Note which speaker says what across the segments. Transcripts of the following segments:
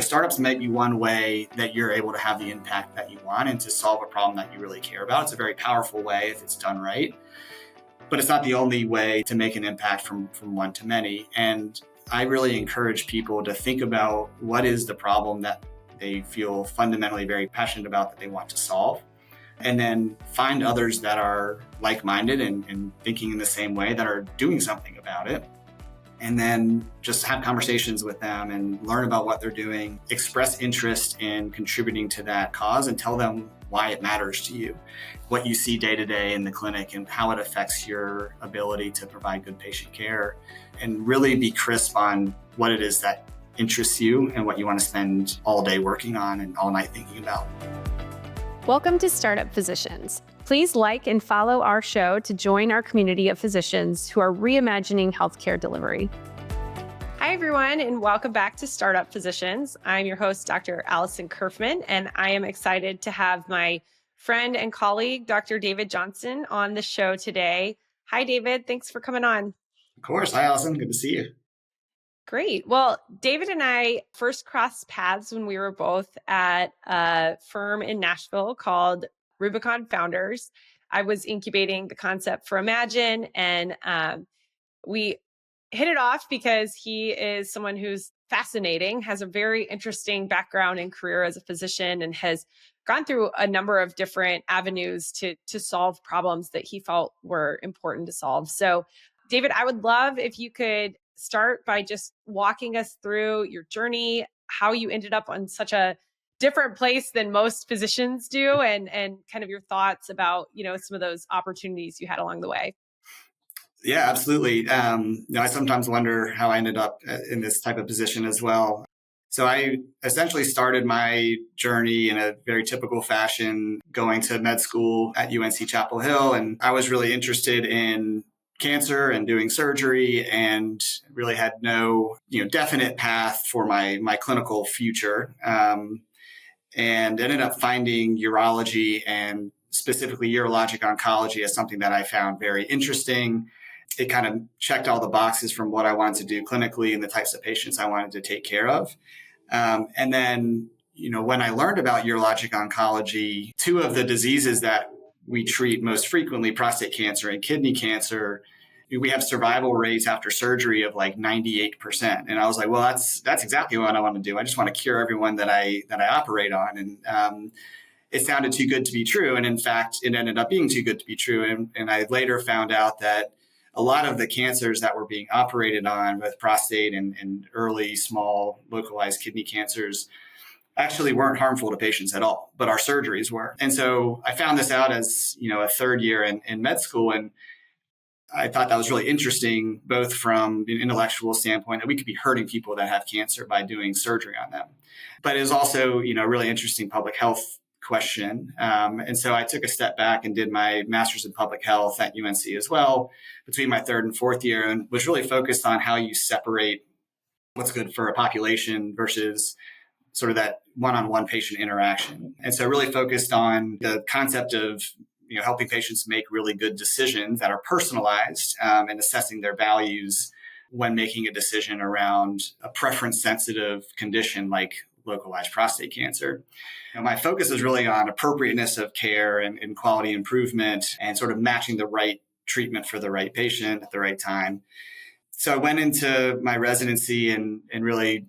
Speaker 1: Startups may be one way that you're able to have the impact that you want and to solve a problem that you really care about. It's a very powerful way if it's done right, but it's not the only way to make an impact from one to many. And I really encourage people to think about what is the problem that they feel fundamentally very passionate about that they want to solve, and then find others that are like-minded and thinking in the same way that are doing something about it. And then just have conversations with them and learn about what they're doing, express interest in contributing to that cause, and tell them why it matters to you, what you see day to day in the clinic and how it affects your ability to provide good patient care, and really be crisp on what it is that interests you and what you want to spend all day working on and all night thinking about.
Speaker 2: Welcome to Startup Physicians. Please like and follow our show to join our community of physicians who are reimagining healthcare delivery.
Speaker 3: Hi, everyone, and welcome back to Startup Physicians. I'm your host, Dr. Allison Kerfman, and I am excited to have my friend and colleague, Dr. David Johnson, on the show today. Hi, David. Thanks for coming on.
Speaker 1: Of course. Hi, Allison. Good to see you.
Speaker 3: Great. Well, David and I first crossed paths when we were both at a firm in Nashville called Rubicon Founders. I was incubating the concept for Imagine, and we hit it off because he is someone who's fascinating, has a very interesting background and career as a physician, and has gone through a number of different avenues to solve problems that he felt were important to solve. So, David, I would love if you could start by just walking us through your journey, how you ended up on such a different place than most physicians do, and kind of your thoughts about, some of those opportunities you had along the way.
Speaker 1: Yeah, absolutely. I sometimes wonder how I ended up in this type of position as well. So I essentially started my journey in a very typical fashion, going to med school at UNC Chapel Hill. And I was really interested in cancer and doing surgery, and really had no, definite path for my clinical future. And ended up finding urology, and specifically urologic oncology, as something that I found very interesting. It kind of checked all the boxes from what I wanted to do clinically and the types of patients I wanted to take care of. And then, when I learned about urologic oncology, two of the diseases that we treat most frequently, prostate cancer and kidney cancer, we have survival rates after surgery of like 98%. And I was like, well, that's exactly what I want to do. I just want to cure everyone that I operate on. And it sounded too good to be true. And in fact, it ended up being too good to be true. And I later found out that a lot of the cancers that were being operated on with prostate and early small localized kidney cancers actually weren't harmful to patients at all, but our surgeries were. And so I found this out as, a third year in med school. And I thought that was really interesting, both from an intellectual standpoint, that we could be hurting people that have cancer by doing surgery on them. But it was also, a really interesting public health question. And so I took a step back and did my master's in public health at UNC as well between my third and fourth year, and was really focused on how you separate what's good for a population versus sort of that one-on-one patient interaction. And so really focused on the concept of helping patients make really good decisions that are personalized, and assessing their values when making a decision around a preference-sensitive condition like localized prostate cancer. My focus is really on appropriateness of care and quality improvement, and sort of matching the right treatment for the right patient at the right time. So I went into my residency and really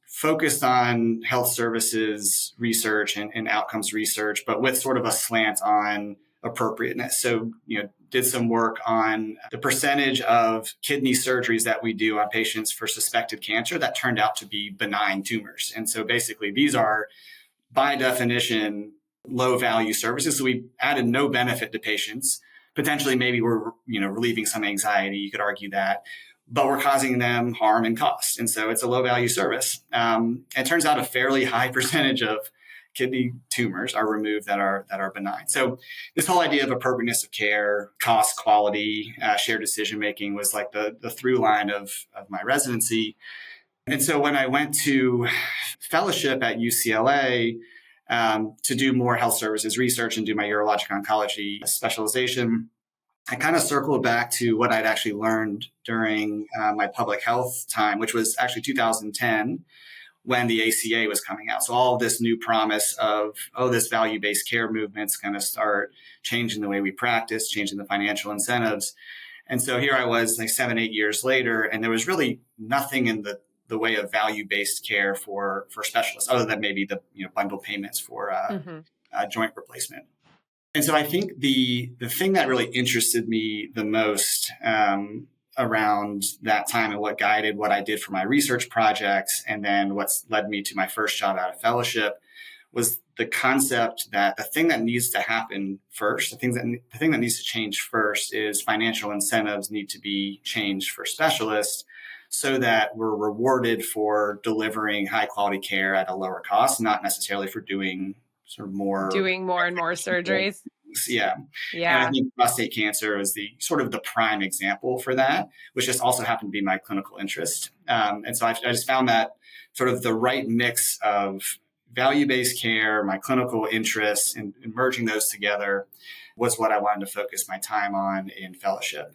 Speaker 1: focused on health services research and outcomes research, but with sort of a slant on appropriateness. So, did some work on the percentage of kidney surgeries that we do on patients for suspected cancer that turned out to be benign tumors. And so basically these are by definition low value services. So we added no benefit to patients. Potentially maybe we're, relieving some anxiety. You could argue that, but we're causing them harm and cost. And so it's a low value service. It turns out a fairly high percentage of kidney tumors are removed that are benign. So this whole idea of appropriateness of care, cost, quality, shared decision making was like the through line of my residency. And so when I went to fellowship at UCLA to do more health services research and do my urologic oncology specialization, I kind of circled back to what I'd actually learned during my public health time, which was actually 2010, when the ACA was coming out. So all of this new promise of, this value-based care movement's going to start changing the way we practice, changing the financial incentives. And so here I was like 7-8 years later, and there was really nothing in the way of value-based care for specialists, other than maybe the bundle payments for joint replacement. And so I think the thing that really interested me the most around that time, and what guided what I did for my research projects, and then what's led me to my first job out of fellowship, was the concept that the thing that needs to happen first, the thing that needs to change first, is financial incentives need to be changed for specialists, so that we're rewarded for delivering high quality care at a lower cost, not necessarily for doing more
Speaker 3: and more surgeries.
Speaker 1: Yeah. And I think prostate cancer is the prime example for that, which just also happened to be my clinical interest. And so I just found that sort of the right mix of value-based care, my clinical interests, and merging those together was what I wanted to focus my time on in fellowship.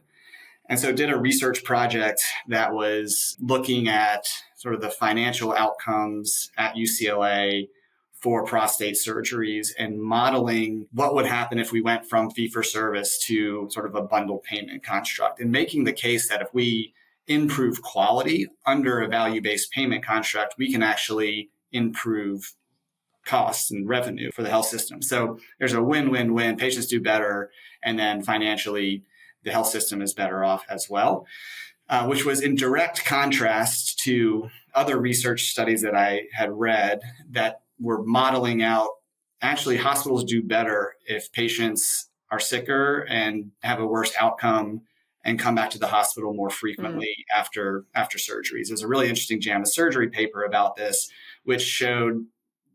Speaker 1: And so did a research project that was looking at sort of the financial outcomes at UCLA for prostate surgeries, and modeling what would happen if we went from fee-for-service to sort of a bundle payment construct, and making the case that if we improve quality under a value-based payment construct, we can actually improve costs and revenue for the health system. So there's a win-win-win. Patients do better, and then financially, the health system is better off as well, which was in direct contrast to other research studies that I had read that were modeling out actually hospitals do better if patients are sicker and have a worse outcome and come back to the hospital more frequently after surgeries. There's a really interesting JAMA surgery paper about this, which showed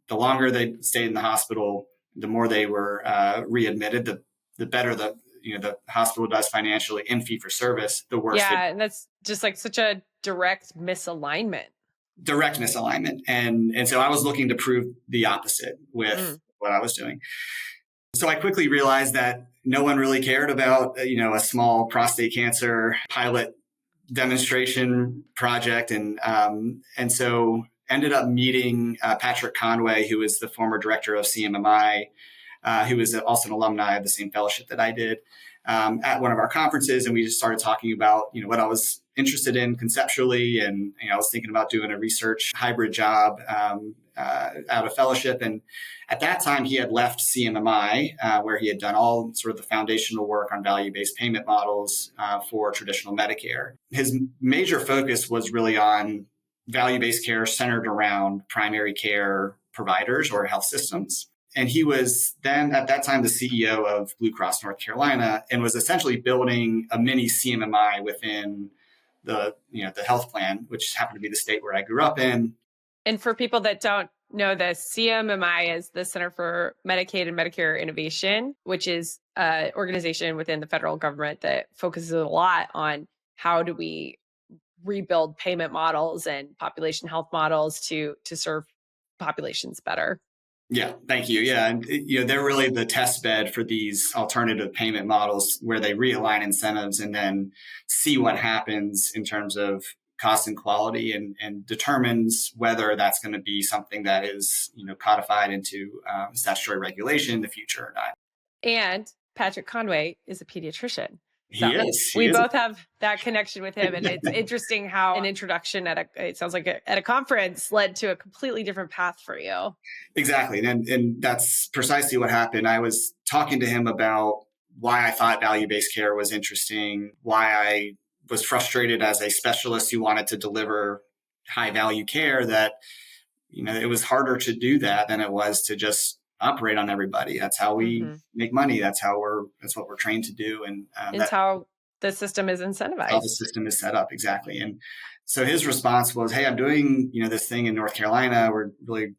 Speaker 1: the longer they stayed in the hospital, the more they were readmitted, the better the hospital does financially in fee-for-service, the worse.
Speaker 3: And that's just like such a direct misalignment.
Speaker 1: And so I was looking to prove the opposite with what I was doing. So I quickly realized that no one really cared about, a small prostate cancer pilot demonstration project. And so ended up meeting Patrick Conway, who is the former director of CMMI, who was also an alumni of the same fellowship that I did, at one of our conferences. And we just started talking about, what I was interested in conceptually. And, I was thinking about doing a research hybrid job out of fellowship. And at that time, he had left CMMI, where he had done all sort of the foundational work on value-based payment models for traditional Medicare. His major focus was really on value-based care centered around primary care providers or health systems. And he was then at that time the CEO of Blue Cross North Carolina, and was essentially building a mini CMMI within the health plan, which happened to be the state where I grew up in.
Speaker 3: And for people that don't know this, CMMI is the Center for Medicaid and Medicare Innovation, which is an organization within the federal government that focuses a lot on how do we rebuild payment models and population health models to serve populations better.
Speaker 1: Yeah, thank you. Yeah, and they're really the test bed for these alternative payment models, where they realign incentives and then see what happens in terms of cost and quality, and determines whether that's going to be something that is codified into statutory regulation in the future or not.
Speaker 3: And Patrick Conway is a pediatrician.
Speaker 1: He is.
Speaker 3: We both have that connection with him. And it's interesting how an introduction at a conference led to a completely different path for you.
Speaker 1: Exactly. And that's precisely what happened. I was talking to him about why I thought value-based care was interesting, why I was frustrated as a specialist who wanted to deliver high value care, that, it was harder to do that than it was to just operate on everybody. That's how we make money. That's what we're trained to do. And
Speaker 3: that's how the system is incentivized.
Speaker 1: How the system is set up. Exactly. And so his response was, hey, I'm doing, this thing in North Carolina. We're really,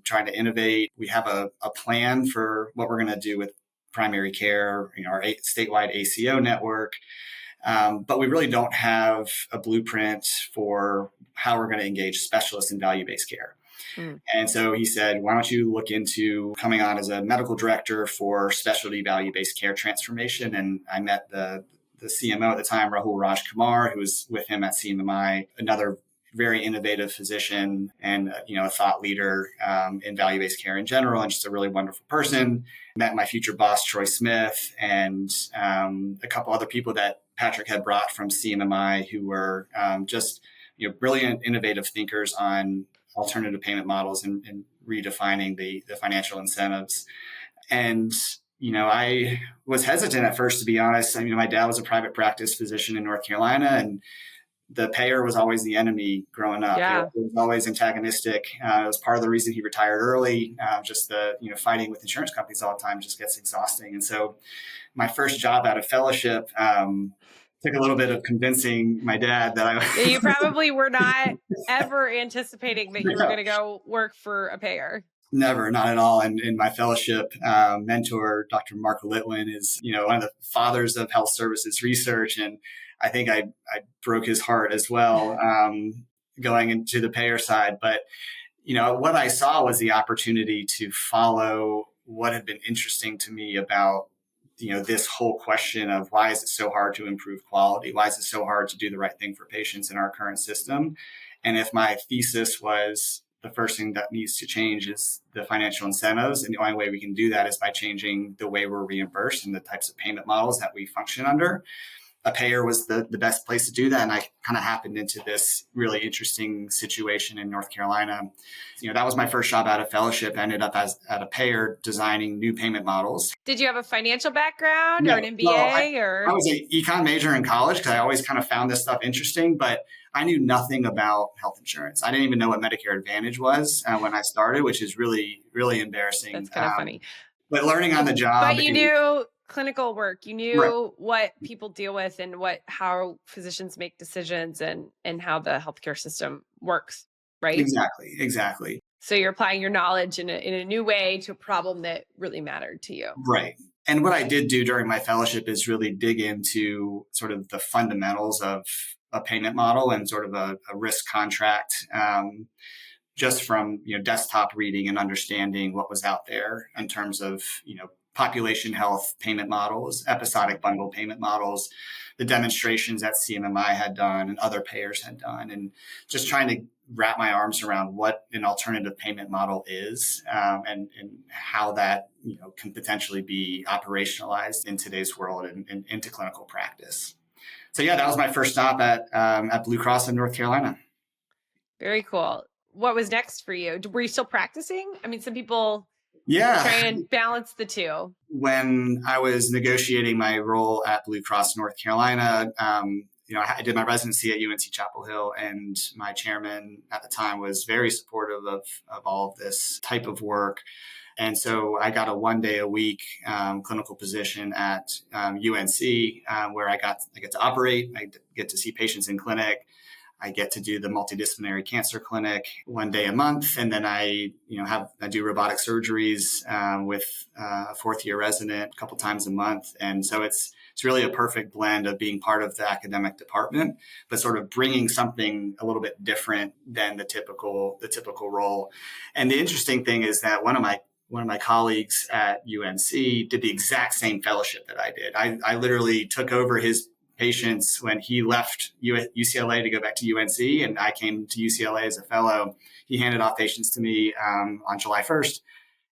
Speaker 1: trying to innovate. We have a plan for what we're going to do with primary care, our statewide ACO network. But we really don't have a blueprint for how we're going to engage specialists in value-based care. And so he said, why don't you look into coming on as a medical director for specialty value-based care transformation? And I met the CMO at the time, Rahul Rajkumar, who was with him at CMMI, another very innovative physician and, a thought leader in value-based care in general, and just a really wonderful person. Met my future boss, Troy Smith, and a couple other people that Patrick had brought from CMMI who were just, brilliant, innovative thinkers on alternative payment models and redefining the financial incentives. And, I was hesitant at first, to be honest. My dad was a private practice physician in North Carolina, and the payer was always the enemy growing up.
Speaker 3: Yeah.
Speaker 1: It was always antagonistic. It was part of the reason he retired early. Just the, fighting with insurance companies all the time just gets exhausting. And so my first job out of fellowship took a little bit of convincing my dad that
Speaker 3: You probably were not ever anticipating that you were going to go work for a payer.
Speaker 1: Never, not at all. And my fellowship mentor, Dr. Mark Litwin, is, one of the fathers of health services research. And I think I broke his heart as well, going into the payer side. But, what I saw was the opportunity to follow what had been interesting to me about, this whole question of why is it so hard to improve quality? Why is it so hard to do the right thing for patients in our current system? And if my thesis was the first thing that needs to change is the financial incentives, and the only way we can do that is by changing the way we're reimbursed and the types of payment models that we function under. A payer was the best place to do that. And I kind of happened into this really interesting situation in North Carolina. That was my first job out of fellowship. I ended up at a payer designing new payment models.
Speaker 3: Did you have a financial background or an MBA?
Speaker 1: I was an econ major in college because I always kind of found this stuff interesting, but I knew nothing about health insurance. I didn't even know what Medicare Advantage was when I started, which is really, really embarrassing.
Speaker 3: That's kind of funny.
Speaker 1: But learning on the job.
Speaker 3: But you knew clinical work. You knew
Speaker 1: right.
Speaker 3: what people deal with and how physicians make decisions and how the healthcare system works, right?
Speaker 1: Exactly.
Speaker 3: So you're applying your knowledge in a new way to a problem that really mattered to you.
Speaker 1: Right. And what I did do during my fellowship is really dig into sort of the fundamentals of a payment model and sort of a risk contract, just from desktop reading and understanding what was out there in terms of population health payment models, episodic bundle payment models, the demonstrations that CMMI had done and other payers had done, and just trying to wrap my arms around what an alternative payment model is, and how that can potentially be operationalized in today's world and into clinical practice. So yeah, that was my first stop at Blue Cross in North Carolina.
Speaker 3: Very cool. What was next for you? Were you still practicing? I mean, some people try and balance the two.
Speaker 1: When I was negotiating my role at Blue Cross North Carolina, I did my residency at UNC Chapel Hill, and my chairman at the time was very supportive of all of this type of work. And so I got a 1 day a week clinical position at UNC, where I get to operate, I get to see patients in clinic. I get to do the multidisciplinary cancer clinic 1 day a month. And then I do robotic surgeries with a fourth year resident a couple times a month. And so it's really a perfect blend of being part of the academic department, but sort of bringing something a little bit different than the typical role. And the interesting thing is that one of my colleagues at UNC did the exact same fellowship that I did. I literally took over his patients when he left UCLA to go back to UNC, and I came to UCLA as a fellow. He handed off patients to me on July 1st.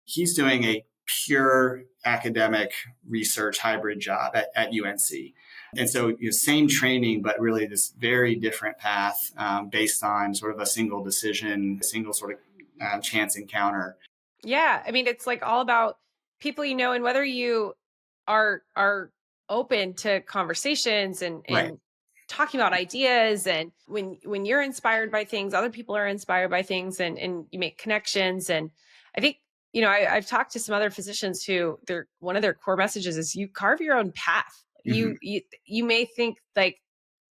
Speaker 1: He's doing a pure academic research hybrid job at UNC. And so same training, but really this very different path based on sort of a single decision, a single sort of chance encounter.
Speaker 3: Yeah. I mean, it's like all about people, and whether you are open to conversations and
Speaker 1: Right.
Speaker 3: talking about ideas. And when you're inspired by things, other people are inspired by things, and you make connections. And I think, I've talked to some other physicians who one of their core messages is you carve your own path.
Speaker 1: Mm-hmm.
Speaker 3: You may think like,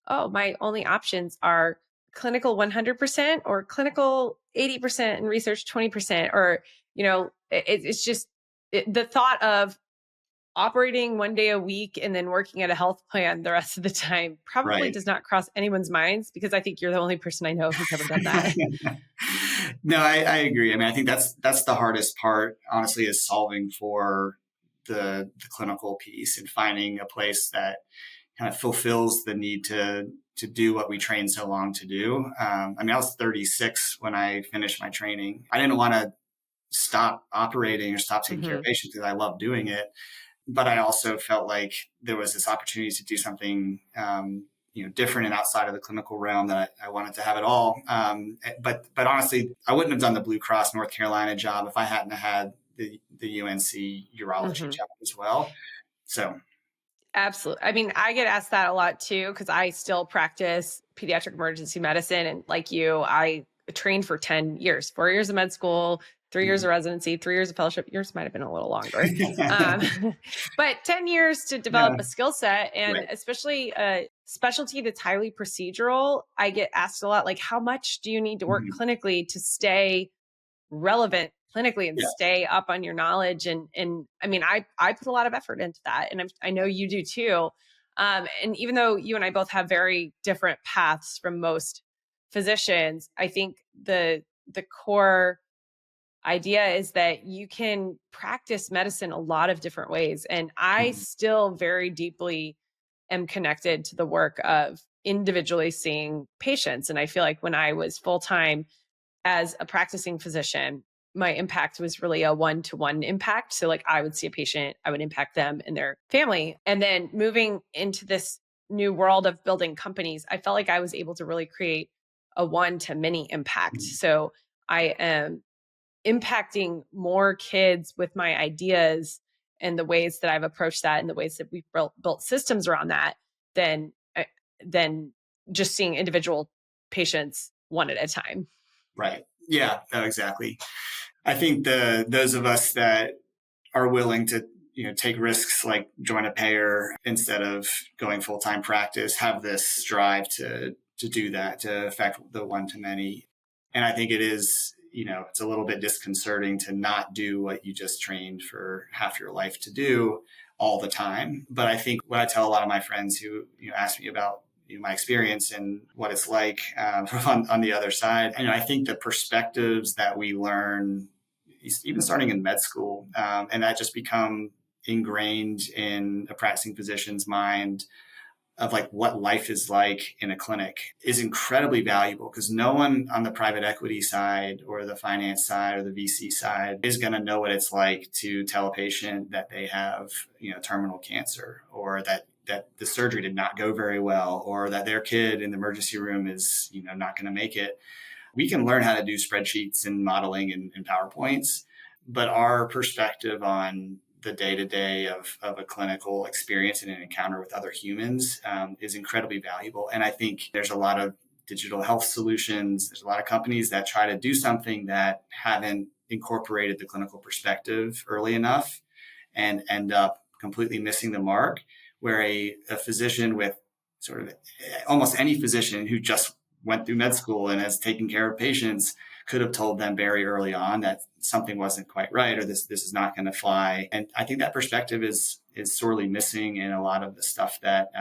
Speaker 3: oh, my only options are clinical 100% or clinical 80% and research 20%, or, it's just the thought of operating 1 day a week and then working at a health plan the rest of the time probably
Speaker 1: Right.
Speaker 3: does not cross anyone's minds, because I think you're the only person I know who's ever done that.
Speaker 1: No, I agree. I mean, I think that's the hardest part, honestly, is solving for the clinical piece and finding a place that kind of fulfills the need to to do what we trained so long to do. I mean, I was 36 when I finished my training. I didn't want to stop operating or stop taking care of patients because I love doing it. But I also felt like there was this opportunity to do something, different and outside of the clinical realm that I wanted to have it all. But honestly, I wouldn't have done the Blue Cross North Carolina job if I hadn't had the UNC urology job as well. So.
Speaker 3: Absolutely. I mean, I get asked that a lot too, because I still practice pediatric emergency medicine. And like you, I trained for 10 years, 4 years of med school, 3 years of residency, 3 years of fellowship. Yours might have been a little longer. But 10 years to develop a skill set, and
Speaker 1: Right.
Speaker 3: especially a specialty that's highly procedural. I get asked a lot, like, how much do you need to work clinically to stay relevant clinically and stay up on your knowledge? And I mean, I put a lot of effort into that, and I know you do too. And even though you and I both have very different paths from most physicians, I think the core idea is that you can practice medicine a lot of different ways. And I still very deeply am connected to the work of individually seeing patients. And I feel like when I was full-time as a practicing physician, my impact was really a one-to-one impact. So like I would see a patient, I would impact them and their family. And then moving into this new world of building companies, I felt like I was able to really create a one-to-many impact. So I am impacting more kids with my ideas and the ways that I've approached that and the ways that we've built systems around that than just seeing individual patients one at a time.
Speaker 1: Right. Yeah, no, exactly. I think those of us that are willing to, take risks like join a payer instead of going full-time practice have this drive to do that, to affect the one to many. And I think it is, it's a little bit disconcerting to not do what you just trained for half your life to do all the time. But I think what I tell a lot of my friends who, ask me about my experience and what it's like on the other side. And I think the perspectives that we learn, even starting in med school, and that just become ingrained in a practicing physician's mind of like what life is like in a clinic is incredibly valuable, because no one on the private equity side or the finance side or the VC side is going to know what it's like to tell a patient that they have, terminal cancer, or that the surgery did not go very well, or that their kid in the emergency room is, not going to make it. We can learn how to do spreadsheets and modeling and PowerPoints, but our perspective on the day-to-day of a clinical experience and an encounter with other humans is incredibly valuable. And I think there's a lot of digital health solutions. There's a lot of companies that try to do something that haven't incorporated the clinical perspective early enough and end up completely missing the mark, where a physician with sort of almost any physician who just went through med school and has taken care of patients could have told them very early on that something wasn't quite right, or this is not going to fly. And I think that perspective is sorely missing in a lot of the stuff that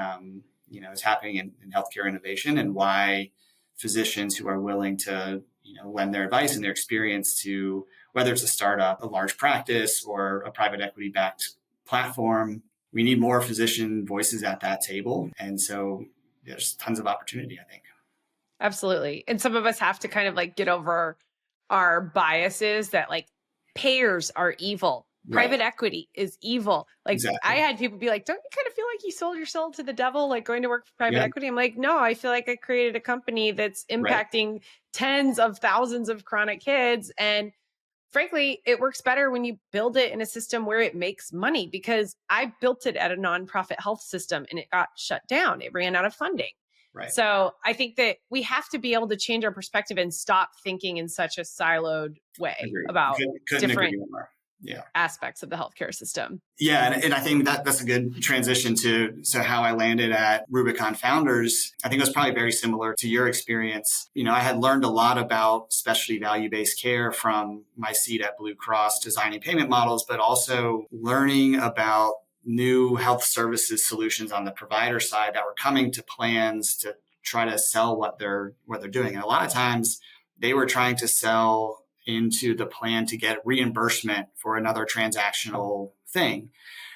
Speaker 1: is happening in healthcare innovation, and why physicians who are willing to lend their advice and their experience to, whether it's a startup, a large practice, or a private equity backed platform, we need more physician voices at that table. And so there's tons of opportunity, I think.
Speaker 3: Absolutely. And some of us have to kind of like get over our biases that like payers are evil. Private equity is evil. Like exactly. I had people be like, don't you kind of feel like you sold your soul to the devil, like going to work for private equity? I'm like, no, I feel like I created a company that's impacting tens of thousands of chronic kids. And frankly, it works better when you build it in a system where it makes money, because I built it at a nonprofit health system and it got shut down. It ran out of funding.
Speaker 1: Right.
Speaker 3: So I think that we have to be able to change our perspective and stop thinking in such a siloed way about different aspects of the healthcare system.
Speaker 1: Yeah. And I think that's a good transition to how I landed at Rubicon Founders. I think it was probably very similar to your experience. I had learned a lot about specialty value-based care from my seat at Blue Cross, designing payment models, but also learning about new health services solutions on the provider side that were coming to plans to try to sell what they're doing. And a lot of times they were trying to sell into the plan to get reimbursement for another transactional thing,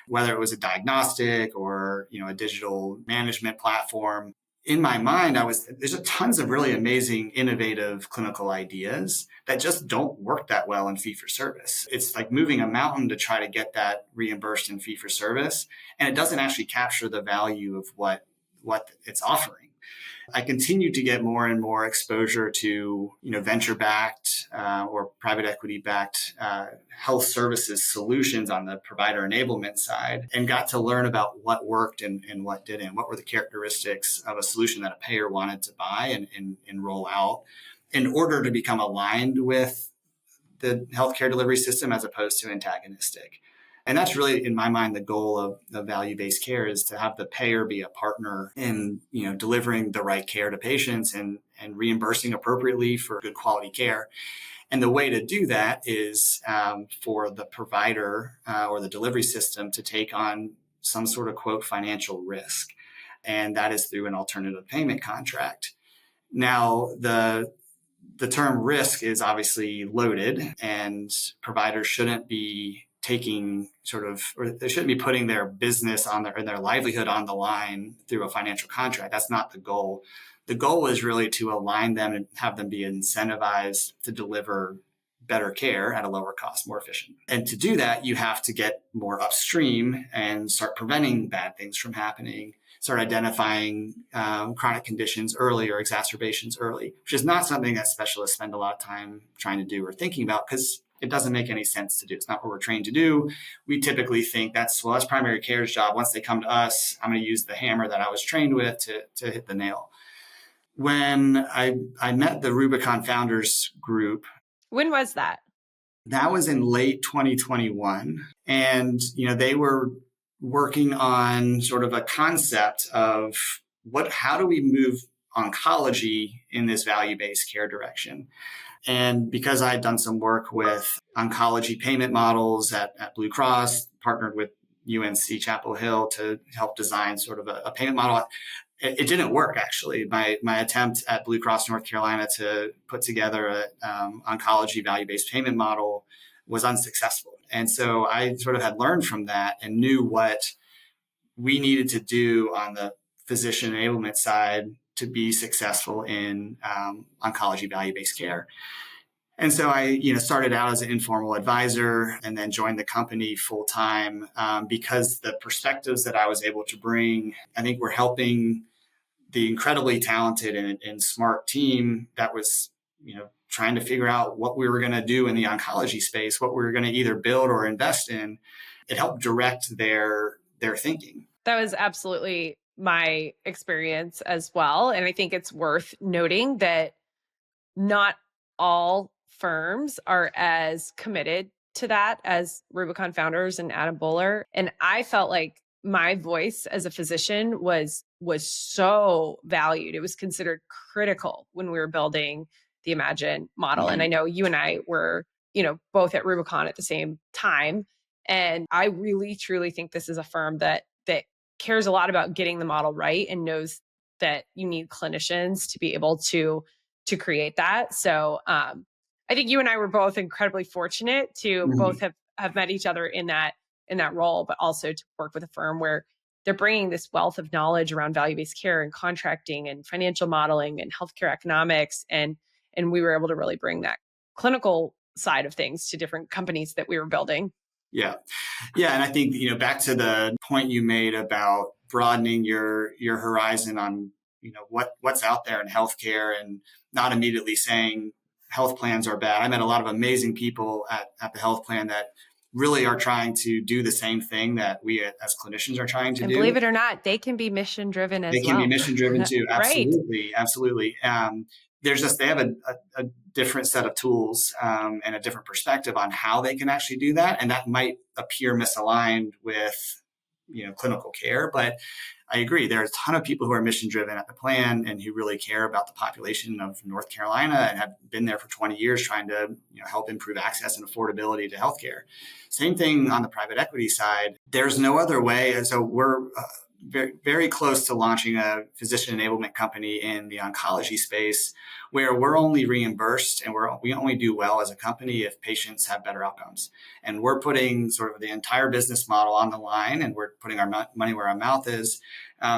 Speaker 1: whether it was a diagnostic or, a digital management platform. in my mind, there's just tons of really amazing, innovative clinical ideas that just don't work that well in fee for service. It's like moving a mountain to try to get that reimbursed in fee for service. And it doesn't actually capture the value of what it's offering. I continue to get more and more exposure to, venture-backed or private equity-backed health services solutions on the provider enablement side, and got to learn about what worked and what didn't. What were the characteristics of a solution that a payer wanted to buy and roll out in order to become aligned with the healthcare delivery system as opposed to antagonistic. And that's really, in my mind, the goal of value-based care, is to have the payer be a partner in, delivering the right care to patients and reimbursing appropriately for good quality care. And the way to do that is for the provider or the delivery system to take on some sort of, quote, financial risk. And that is through an alternative payment contract. Now, the term risk is obviously loaded, and providers shouldn't be they shouldn't be putting their business and their livelihood on the line through a financial contract. That's not the goal. The goal is really to align them and have them be incentivized to deliver better care at a lower cost, more efficient. And to do that, you have to get more upstream and start preventing bad things from happening, start identifying chronic conditions early or exacerbations early, which is not something that specialists spend a lot of time trying to do or thinking about, because it doesn't make any sense to do. It's not what we're trained to do. We typically think that's primary care's job. Once they come to us, I'm going to use the hammer that I was trained with to hit the nail. When I met the Rubicon Founders group.
Speaker 3: When was that?
Speaker 1: That was in late 2021. And, they were working on sort of a concept of how do we move oncology in this value-based care direction? And because I had done some work with oncology payment models at Blue Cross, partnered with UNC Chapel Hill to help design sort of a payment model, it didn't work, actually. My attempt at Blue Cross North Carolina to put together an oncology value-based payment model was unsuccessful. And so I sort of had learned from that and knew what we needed to do on the physician enablement side to be successful in oncology value-based care. And so I, started out as an informal advisor and then joined the company full time because the perspectives that I was able to bring, I think, were helping the incredibly talented and smart team that was, trying to figure out what we were going to do in the oncology space, what we were going to either build or invest in. It helped direct their thinking.
Speaker 3: That was absolutely my experience as well. And I think it's worth noting that not all firms are as committed to that as Rubicon Founders and Adam Bowler. And I felt like my voice as a physician was so valued. It was considered critical when we were building the Imagine model. And I know you and I were, both at Rubicon at the same time. And I really, truly think this is a firm that cares a lot about getting the model right and knows that you need clinicians to be able to create that. So I think you and I were both incredibly fortunate to both have met each other in that role, but also to work with a firm where they're bringing this wealth of knowledge around value-based care and contracting and financial modeling and healthcare economics. And we were able to really bring that clinical side of things to different companies that we were building.
Speaker 1: Yeah. And I think, back to the point you made about broadening your horizon on, what's out there in healthcare and not immediately saying health plans are bad. I met a lot of amazing people at the health plan that really are trying to do the same thing that we as clinicians are trying to do.
Speaker 3: Believe it or not, they can be mission driven as well.
Speaker 1: They can be mission driven too. Absolutely.
Speaker 3: Right.
Speaker 1: Absolutely. They have a different set of tools and a different perspective on how they can actually do that. And that might appear misaligned with, clinical care. But I agree, there are a ton of people who are mission driven at the plan and who really care about the population of North Carolina and have been there for 20 years trying to help improve access and affordability to healthcare. Same thing on the private equity side. There's no other way. And so we're very, very close to launching a physician enablement company in the oncology space where we're only reimbursed and we only do well as a company if patients have better outcomes. And we're putting sort of the entire business model on the line, and we're putting our money where our mouth is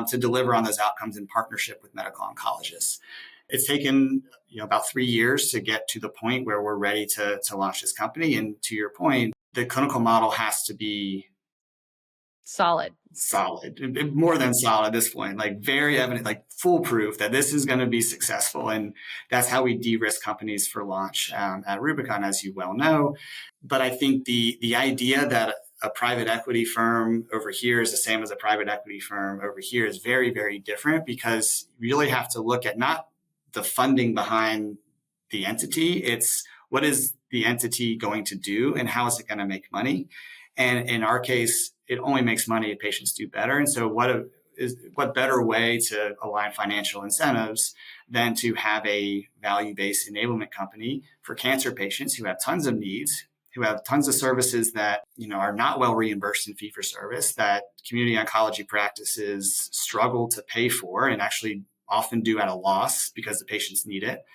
Speaker 1: to deliver on those outcomes in partnership with medical oncologists. It's taken about 3 years to get to the point where we're ready to launch this company. And to your point, the clinical model has to be
Speaker 3: solid,
Speaker 1: more than solid at this point, like very evident, like foolproof that this is going to be successful. And that's how we de-risk companies for launch at Rubicon, as you well know. But I think the idea that a private equity firm over here is the same as a private equity firm over here is very, very different, because you really have to look at not the funding behind the entity. It's what is the entity going to do and how is it going to make money? And in our case, it only makes money if patients do better. And so what better way to align financial incentives than to have a value-based enablement company for cancer patients who have tons of needs, who have tons of services that are not well reimbursed in fee-for-service, that community oncology practices struggle to pay for and actually often do at a loss because the patients need it.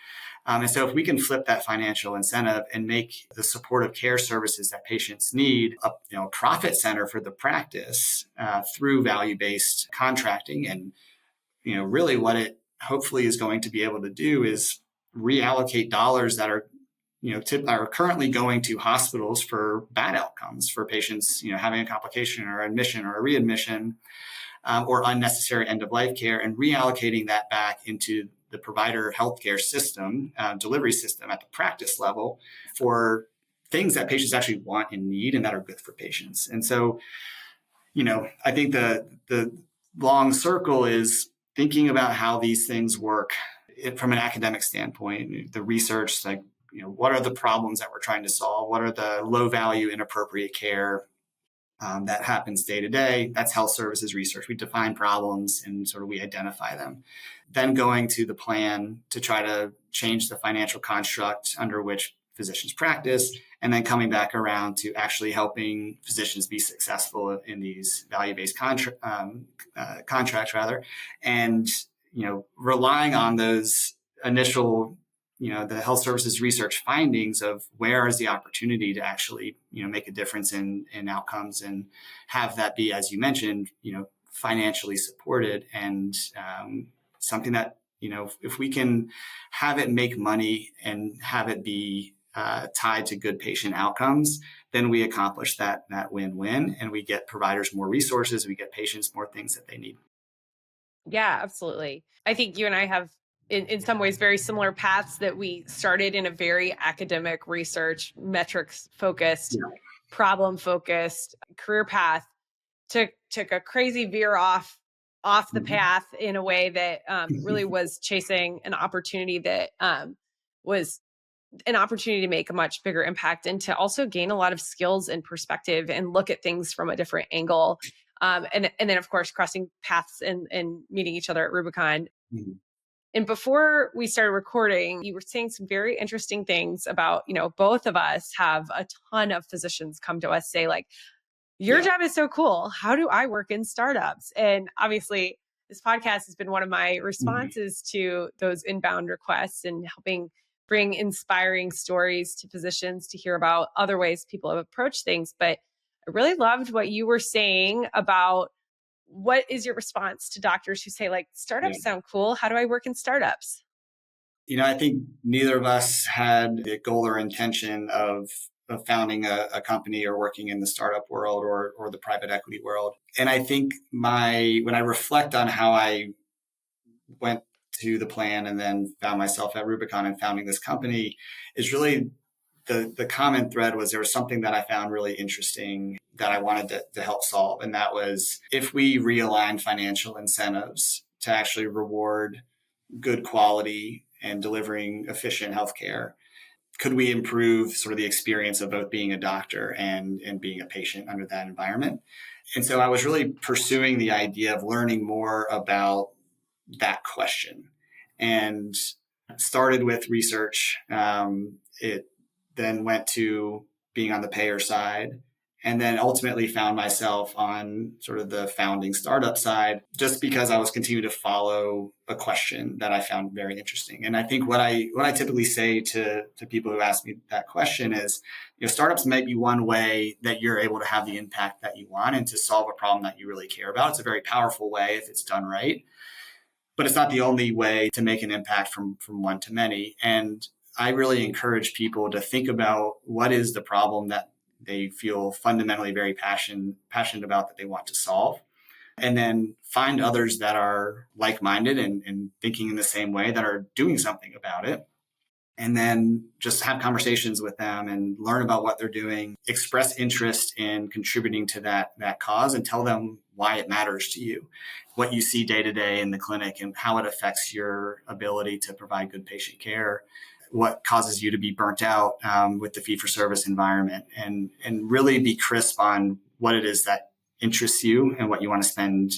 Speaker 1: And so if we can flip that financial incentive and make the supportive care services that patients need a profit center for the practice through value-based contracting, and really what it hopefully is going to be able to do is reallocate dollars that are are currently going to hospitals for bad outcomes for patients having a complication or admission or a readmission or unnecessary end-of-life care, and reallocating that back into the provider healthcare system, delivery system at the practice level for things that patients actually want and need and that are good for patients. And so, I think the long circle is thinking about how these things work from an academic standpoint, the research, like, what are the problems that we're trying to solve? What are the low value, inappropriate care that happens day to day? That's health services research. We define problems and sort of we identify them. Then going to the plan to try to change the financial construct under which physicians practice, and then coming back around to actually helping physicians be successful in these value-based contracts, and relying on those initial the health services research findings of where is the opportunity to actually, make a difference in outcomes and have that be, as you mentioned, financially supported and something that, if we can have it make money and have it be tied to good patient outcomes, then we accomplish that win-win, and we get providers more resources, we get patients more things that they need.
Speaker 3: Yeah, absolutely. I think you and I have in some ways very similar paths, that we started in a very academic research, metrics focused, problem focused career path, took a crazy veer off the path in a way that really was chasing an opportunity that was an opportunity to make a much bigger impact and to also gain a lot of skills and perspective and look at things from a different angle. And then of course, crossing paths and meeting each other at Rubicon. And before we started recording, you were saying some very interesting things about, both of us have a ton of physicians come to us say, like, your job is so cool. How do I work in startups? And obviously, this podcast has been one of my responses to those inbound requests and helping bring inspiring stories to physicians to hear about other ways people have approached things. But I really loved what you were saying about what is your response to doctors who say, like, startups sound cool. How do I work in startups?
Speaker 1: I think neither of us had the goal or intention of founding a company or working in the startup world or the private equity world. And I think when I reflect on how I went to the plan and then found myself at Rubicon and founding this company, is really the common thread was there was something that I found really interesting that I wanted to help solve. And that was, if we realign financial incentives to actually reward good quality and delivering efficient healthcare, could we improve sort of the experience of both being a doctor and being a patient under that environment? And so I was really pursuing the idea of learning more about that question, and started with research. It then went to being on the payer side And then ultimately found myself on sort of the founding startup side, just because I was continuing to follow a question that I found very interesting. And I think what I typically say to people who ask me that question is, startups may be one way that you're able to have the impact that you want and to solve a problem that you really care about. It's a very powerful way if it's done right, but it's not the only way to make an impact from one to many. And I really encourage people to think about what is the problem that they feel fundamentally very passionate about that they want to solve. And then find others that are like-minded and thinking in the same way that are doing something about it. And then just have conversations with them and learn about what they're doing, express interest in contributing to that cause, and tell them why it matters to you, what you see day to day in the clinic and how it affects your ability to provide good patient care, what causes you to be burnt out with the fee-for-service environment, and really be crisp on what it is that interests you and what you want to spend,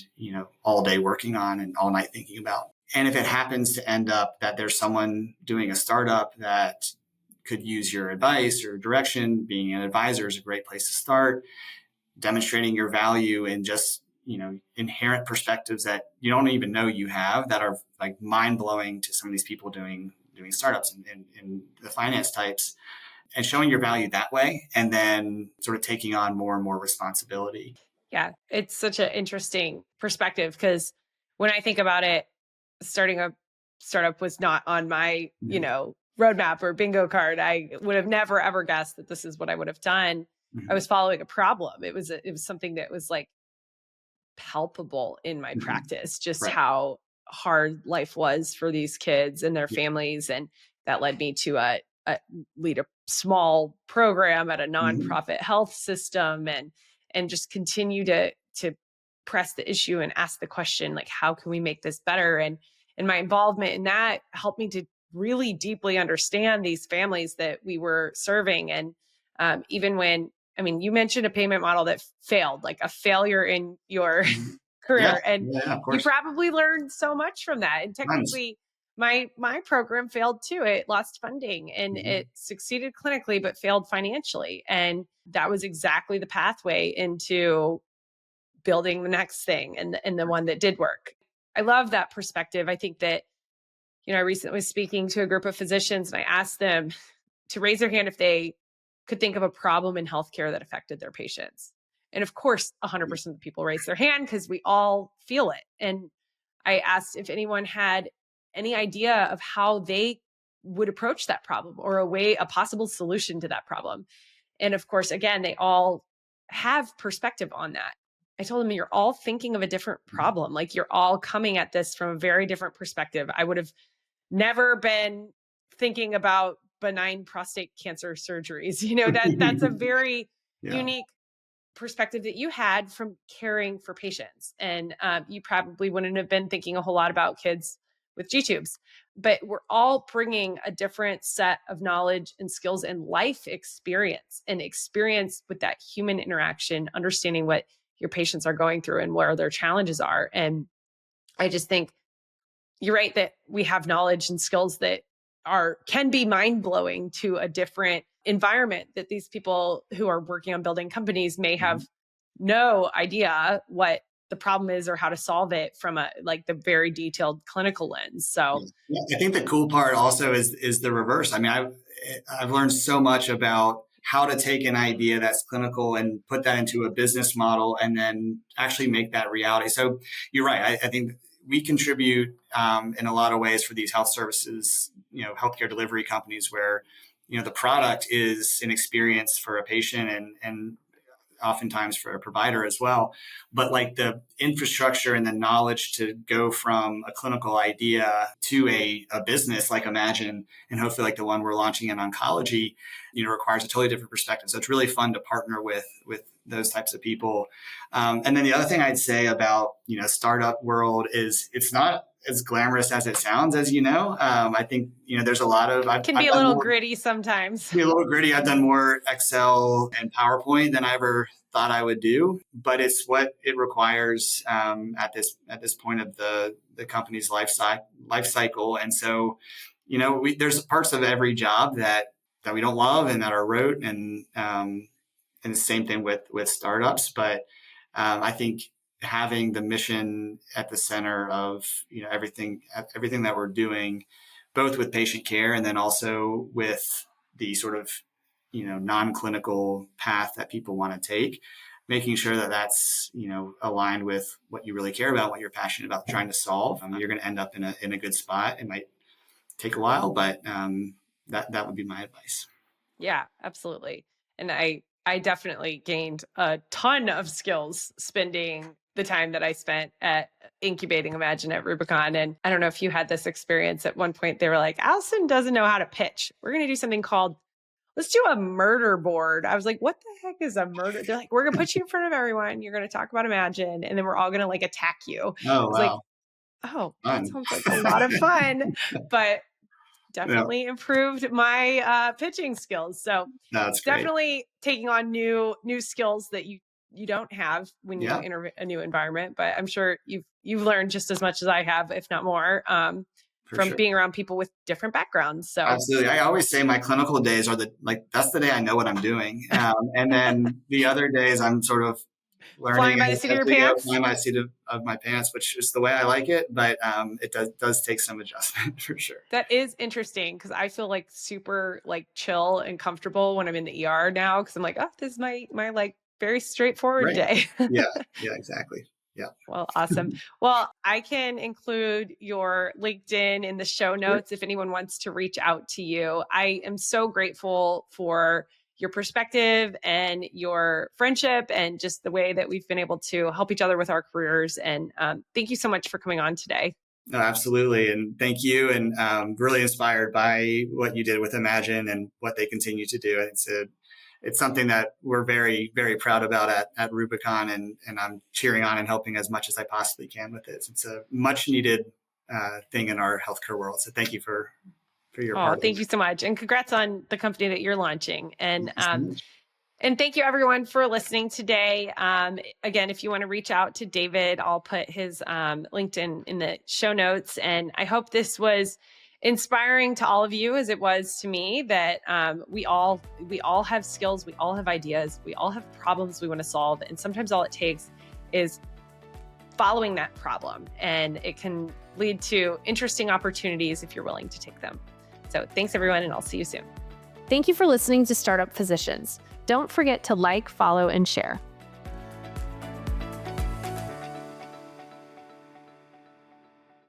Speaker 1: all day working on and all night thinking about. And if it happens to end up that there's someone doing a startup that could use your advice or direction, being an advisor is a great place to start, demonstrating your value in just, inherent perspectives that you don't even know you have that are like mind-blowing to some of these people doing startups and the finance types, and showing your value that way, and then sort of taking on more and more responsibility.
Speaker 3: Yeah, it's such an interesting perspective because when I think about it, starting a startup was not on my, roadmap or bingo card. I would have never ever guessed that this is what I would have done. I was following a problem. It was something that was like palpable in my practice, just
Speaker 1: Right.
Speaker 3: how hard life was for these kids and their families. And that led me to lead a small program at a nonprofit health system and just continue to press the issue and ask the question, like, how can we make this better? And my involvement in that helped me to really deeply understand these families that we were serving. And even when, you mentioned a payment model that failed, like a failure in your
Speaker 1: Yeah,
Speaker 3: career, and
Speaker 1: yeah, of
Speaker 3: you
Speaker 1: course.
Speaker 3: probably learned so much from that. And
Speaker 1: Tons.
Speaker 3: technically, my program failed too. It lost funding and it succeeded clinically, but failed financially. And that was exactly the pathway into building the next thing and the one that did work. I love that perspective. I think that, I recently was speaking to a group of physicians and I asked them to raise their hand if they could think of a problem in healthcare that affected their patients. And of course, 100% of the people raised their hand because we all feel it. And I asked if anyone had any idea of how they would approach that problem or a possible solution to that problem. And of course, again, they all have perspective on that. I told them, you're all thinking of a different problem. Like you're all coming at this from a very different perspective. I would have never been thinking about benign prostate cancer surgeries. That's a very
Speaker 1: Yeah.
Speaker 3: unique perspective that you had from caring for patients. And you probably wouldn't have been thinking a whole lot about kids with G tubes, but we're all bringing a different set of knowledge and skills and life experience with that human interaction, understanding what your patients are going through and where their challenges are. And I just think you're right that we have knowledge and skills that can be mind-blowing to a different environment, that these people who are working on building companies may have no idea what the problem is or how to solve it from the very detailed clinical lens. So
Speaker 1: I think the cool part also is the reverse. I've learned so much about how to take an idea that's clinical and put that into a business model and then actually make that reality. So you're right. I think we contribute in a lot of ways for these health services, healthcare delivery companies where, the product is an experience for a patient and oftentimes for a provider as well. But like the infrastructure and the knowledge to go from a clinical idea to a business like Imagine, and hopefully like the one we're launching in oncology, requires a totally different perspective. So it's really fun to partner with those types of people. And then the other thing I'd say about, startup world is it's not as glamorous as it sounds, as I think, there's a lot of...
Speaker 3: it can be a little gritty sometimes.
Speaker 1: Be a little gritty. I've done more Excel and PowerPoint than I ever thought I would do, but it's what it requires at this point of the company's life cycle. And so, there's parts of every job that we don't love and that are rote, and and the same thing with startups. But I think having the mission at the center of everything that we're doing, both with patient care and then also with the sort of non-clinical path that people want to take, making sure that that's aligned with what you really care about, what you're passionate about trying to solve. You're going to end up in a good spot. It might take a while, but that would be my advice.
Speaker 3: Yeah, absolutely. And I definitely gained a ton of skills spending the time that I spent at incubating Imagine at Rubicon. And I don't know if you had this experience. At one point, they were like, Allison doesn't know how to pitch. We're going to do something called, let's do a murder board. I was like, what the heck is a murder? They're like, we're going to put you in front of everyone. You're going to talk about Imagine. And then we're all going to like attack you.
Speaker 1: Oh,
Speaker 3: I was
Speaker 1: wow.
Speaker 3: like, oh,
Speaker 1: Fun.
Speaker 3: that sounds like a lot of fun. But definitely improved my pitching skills. So
Speaker 1: that's great.
Speaker 3: Definitely taking on new skills that you don't have when you enter a new environment. But I'm sure you've learned just as much as I have, if not more, from being around people with different backgrounds. So
Speaker 1: absolutely, I always say my clinical days are that's the day I know what I'm doing, and then the other days I'm sort of learning
Speaker 3: flying by the seat of your pants.
Speaker 1: Flying by the seat of my pants, which is the way I like it, but it does take some adjustment for sure.
Speaker 3: That is interesting because I feel like super like chill and comfortable when I'm in the ER now because I'm like, oh, this is my like very straightforward day.
Speaker 1: yeah, exactly. Yeah.
Speaker 3: Well, awesome. Well, I can include your LinkedIn in the show notes if anyone wants to reach out to you. I am so grateful for your perspective and your friendship and just the way that we've been able to help each other with our careers. And thank you so much for coming on today.
Speaker 1: No, absolutely. And thank you. And really inspired by what you did with Imagine and what they continue to do. It's something that we're very, very proud about at Rubicon, and I'm cheering on and helping as much as I possibly can with it. It's a much needed thing in our healthcare world. So thank you for your part.
Speaker 3: Thank you so much. And congrats on the company that you're launching. And thank you everyone for listening today. Again, if you want to reach out to David, I'll put his LinkedIn in the show notes. And I hope this was inspiring to all of you as it was to me, that we all have skills, we all have ideas, we all have problems we want to solve. And sometimes all it takes is following that problem, and it can lead to interesting opportunities if you're willing to take them. So thanks everyone, and I'll see you soon.
Speaker 2: Thank you for listening to Startup Physicians. Don't forget to like, follow, and share.